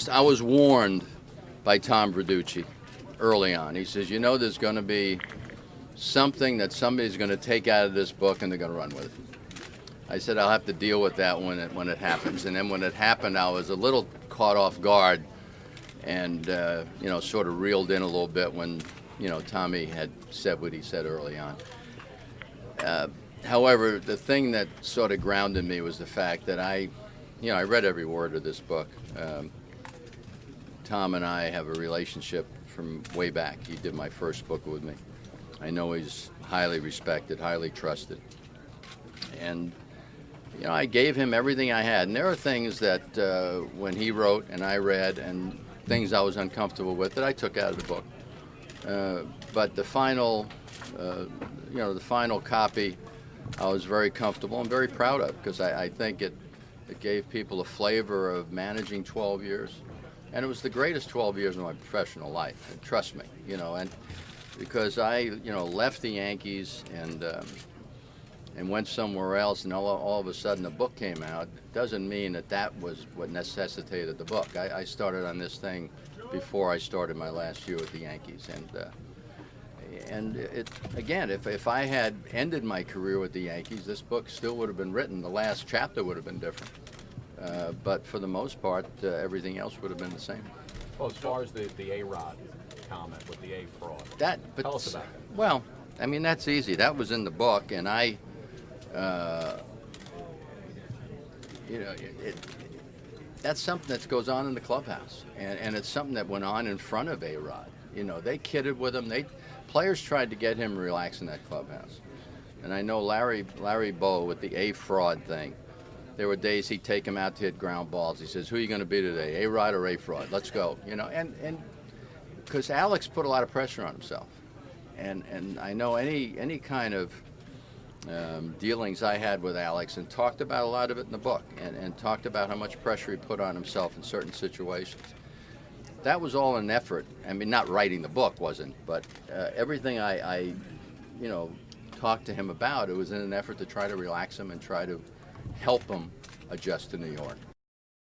I was warned by Tom Verducci early on. He says, you know, there's going to be something that somebody's going to take out of this book and they're going to run with it. I said, I'll have to deal with that when it happens. And then when it happened, I was a little caught off guard and, you know, sort of reeled in a little bit when, you know, Tommy had said what he said early on. However, the thing that sort of grounded me was the fact that I read every word of this book. Tom and I have a relationship from way back. He did my first book with me. I know he's highly respected, highly trusted. And, you know, I gave him everything I had. And there are things that when he wrote and I read and things I was uncomfortable with that I took out of the book. But the final, the final copy, I was very comfortable and very proud of because I think it gave people a flavor of managing 12 years. And it was the greatest 12 years of my professional life. And trust me, you know, and because I, you know, left the Yankees and went somewhere else, and all of a sudden a book came out, doesn't mean that was what necessitated the book. I started on this thing before I started my last year with the Yankees, and it again, if I had ended my career with the Yankees, this book still would have been written. The last chapter would have been different, but for the most part, everything else would have been the same. Well, as far as the A-Rod comment with the A fraud, tell us about that. Well, I mean, that's easy. That was in the book, and I, you know, that's something that goes on in the clubhouse, and it's something that went on in front of A-Rod. You know, they kidded with him. Players tried to get him relaxed in that clubhouse, and I know Larry Bowe with the A fraud thing. There were days he'd take him out to hit ground balls. He says, "Who are you going to be today, A-Rod or A fraud? Let's go." You know, and because Alex put a lot of pressure on himself, and I know any kind of dealings I had with Alex, and talked about a lot of it in the book, and talked about how much pressure he put on himself in certain situations. That was all an effort. I mean, not writing the book wasn't, but everything I talked to him about, it was in an effort to try to relax him and try to help him adjust to New York.